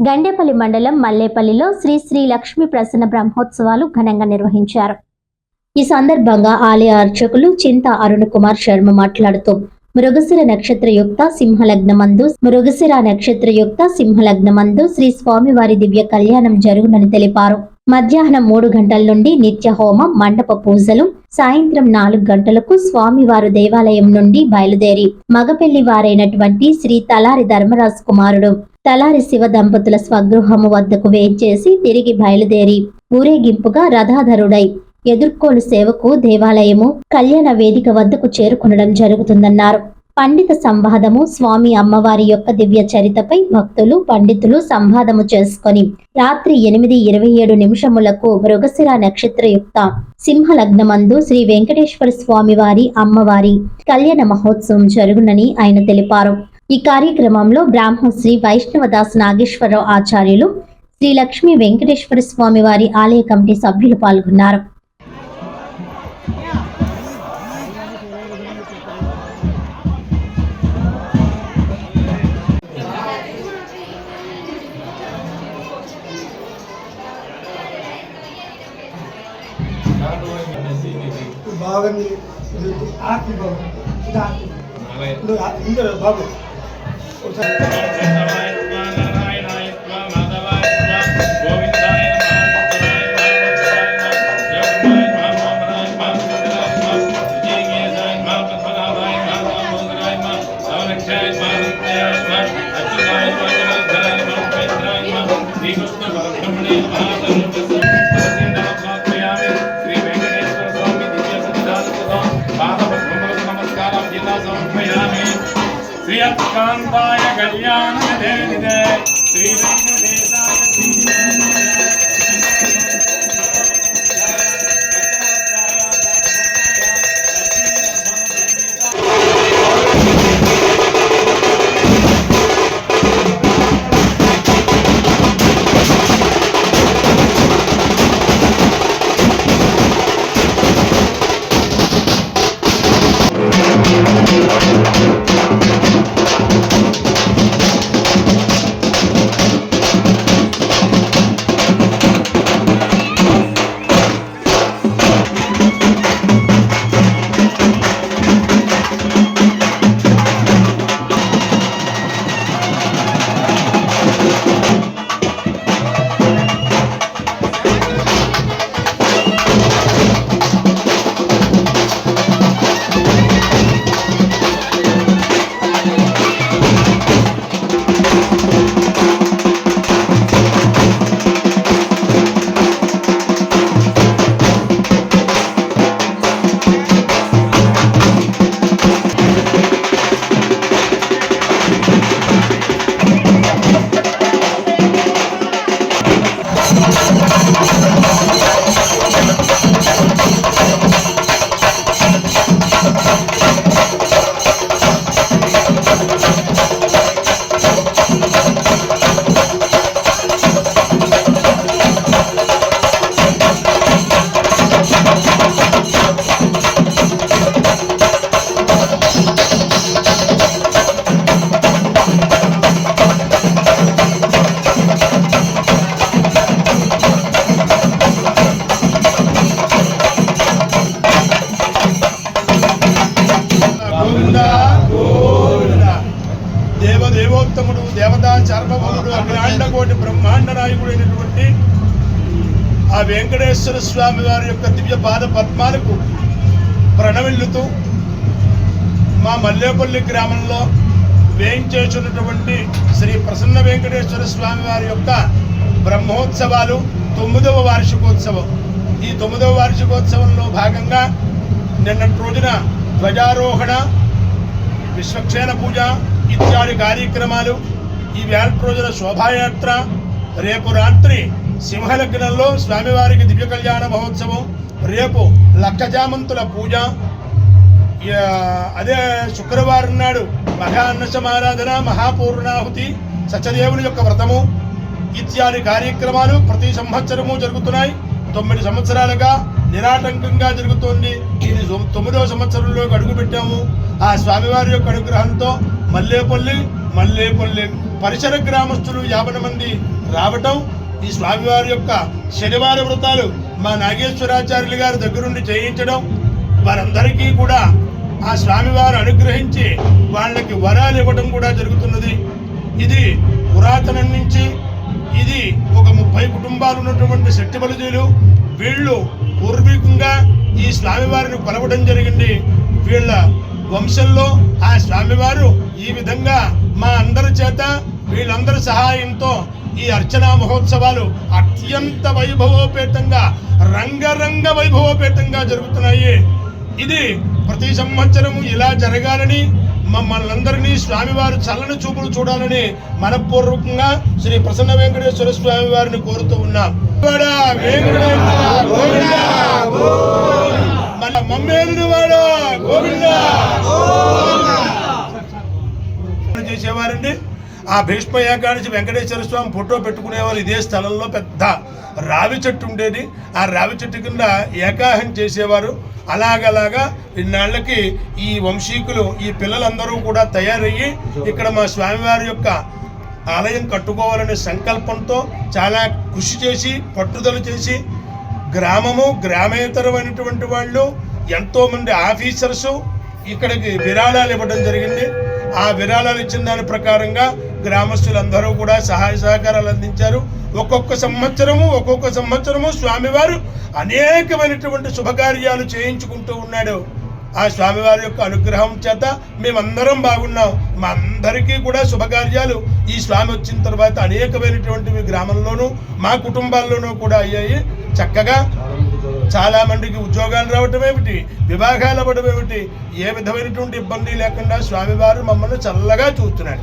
గండేపల్లి మండలం మల్లేపల్లిలో శ్రీ శ్రీ లక్ష్మీ ప్రసన్న బ్రహ్మోత్సవాలు ఘనంగా నిర్వహించారు. ఈ సందర్భంగా ఆలయ అర్చకులు చింత అరుణ్ కుమార్ శర్మ మాట్లాడుతూ మృగశిర నక్షత్రయుక్త సింహలగ్నమందు శ్రీ స్వామివారి దివ్య కళ్యాణం జరుగునని తెలిపారు. మధ్యాహ్నం 3 గంటల నుండి నిత్య హోమం, మండప పూజలు, సాయంత్రం 4 గంటలకు స్వామివారు దేవాలయం నుండి బయలుదేరి మగపెళ్లి వారైనటువంటి శ్రీ తలారి ధర్మరాజు కుమారుడు తలారి శివ దంపతుల స్వగృహము వద్దకు వేంచేసి తిరిగి బయలుదేరి ఊరేగింపుగా రథాధరుడై ఎదుర్కోలు సేవకు దేవాలయము కళ్యాణ వేదిక వద్దకు చేరుకునడం జరుగుతుందన్నారు. పండిత సంవాదము, స్వామి అమ్మవారి యొక్క దివ్య చరితపై భక్తులు పండితులు సంవాదము చేసుకొని రాత్రి 8:27 మృగశిర నక్షత్రయుక్త సింహలగ్నమందు శ్రీ వెంకటేశ్వర స్వామి వారి అమ్మవారి కళ్యాణ మహోత్సవం జరుగునని ఆయన తెలిపారు. ఈ కార్యక్రమంలో బ్రాహ్మశ్రీ వైష్ణవదాస్ నాగేశ్వరరావు ఆచార్యులు, శ్రీ లక్ష్మీ వెంకటేశ్వర స్వామి వారి ఆలయ కమిటీ సభ్యులు పాల్గొన్నారు. బాబు శ్రీకాంతాయ కళ్యాణ శ్రీ దేవదేవోత్తముడు దేవతా చార్వభౌముడు అఖిలాండకోటి బ్రహ్మాండ నాయకుడైనటువంటి ఆ వెంకటేశ్వర స్వామి వారి యొక్క దివ్య పాద పద్మాలకు ప్రణమిల్లుతూ మా మల్లేపల్లి గ్రామంలో వేయించేస్తున్నటువంటి శ్రీ ప్రసన్న వెంకటేశ్వర స్వామి వారి యొక్క బ్రహ్మోత్సవాలు 9వ వార్షికోత్సవం. ఈ 9వ వార్షికోత్సవంలో భాగంగా నిన్నటి రోజున ధ్వజారోహణ, విశ్వక్షేణ పూజ ఇత్యాది కార్యక్రమాలు, ఈ వేళ రోజున శోభాయాత్ర, రేపు రాత్రి సింహలగ్నంలో స్వామివారికి దివ్య కళ్యాణ మహోత్సవం, రేపు లక్కజామంతుల పూజ, అదే శుక్రవారం నాడు మహా అన్న సమారాధన, మహాపూర్ణాహుతి, సత్యదేవుని యొక్క వ్రతము ఇత్యాది కార్యక్రమాలు ప్రతి సంవత్సరము జరుగుతున్నాయి. 9 సంవత్సరాలుగా నిరాటంకంగా జరుగుతోంది. ఇది 9వ సంవత్సరంలోకి అడుగు పెట్టాము. ఆ స్వామివారి యొక్క అనుగ్రహంతో మల్లేపల్లి పరిసర గ్రామస్తులు 50 మంది రావటం, ఈ స్వామివారి యొక్క శనివార వ్రతాలు మా నాగేశ్వరాచార్యులు గారి దగ్గరుండి చేయించడం, వారందరికీ కూడా ఆ స్వామివారు అనుగ్రహించి వాళ్ళకి వరాలు ఇవ్వడం కూడా జరుగుతున్నది. ఇది పురాతనం నుంచి ఇది ఒక 30 కుటుంబాలు ఉన్నటువంటి శెట్టి బలిజీలు. వీళ్ళు పూర్వీకంగా ఈ స్వామివారిని కొలవడం జరిగింది. వీళ్ళ వంశంలో ఆ స్వామివారు ఈ విధంగా మా అందరి చేత వీళ్ళందరి సహాయంతో ఈ అర్చనా మహోత్సవాలు అత్యంత వైభవోపేతంగా రంగరంగ వైభవోపేతంగా జరుగుతున్నాయి. ఇది ప్రతి సంవత్సరము ఇలా జరగాలని, మమ్మల్ని అందరినీ స్వామివారు చల్లని చూపులు చూడాలని మనపూర్వకంగా శ్రీ ప్రసన్న వెంకటేశ్వర స్వామి వారిని కోరుతూ ఉన్నాం. మన మమ్మేలుడు వాడా గోవిందా చేసేవారండి. ఆ భీష్మ ఏకాదశి వెంకటేశ్వర స్వామి ఫోటో పెట్టుకునేవారు. ఇదే స్థలంలో పెద్ద రావి చెట్టు ఉండేది. ఆ రావి చెట్టు కింద ఏకాహం చేసేవారు. అలాగలాగా ఇన్నాళ్ళకి ఈ వంశీకులు ఈ పిల్లలందరూ కూడా తయారయ్యి ఇక్కడ మా స్వామివారి యొక్క ఆలయం కట్టుకోవాలనే సంకల్పంతో చాలా కృషి చేసి పట్టుదల చేసి గ్రామేతరమైనటువంటి వాళ్ళు ఎంతోమంది ఆఫీసర్సు ఇక్కడికి విరాళాలు ఇవ్వడం జరిగింది. ఆ విరాళాలు ఇచ్చిన దాని ప్రకారంగా గ్రామస్తులందరూ కూడా సహాయ సహకారాలు అందించారు. ఒక్కొక్క సంవత్సరము స్వామివారు అనేకమైనటువంటి శుభకార్యాలు చేయించుకుంటూ ఉన్నాడు. ఆ స్వామివారి యొక్క అనుగ్రహం చేత మేమందరం బాగున్నాం. మా అందరికీ కూడా శుభకార్యాలు ఈ స్వామి వచ్చిన తర్వాత అనేకమైనటువంటివి గ్రామంలోనూ మా కుటుంబాల్లోనూ కూడా అయ్యాయి. చక్కగా చాలా మందికి ఉద్యోగాలు రావటం ఏమిటి, వివాహాలు అవ్వడం ఏమిటి, ఏ విధమైనటువంటి ఇబ్బంది లేకుండా స్వామివారు మమ్మల్ని చల్లగా చూస్తున్నాడు.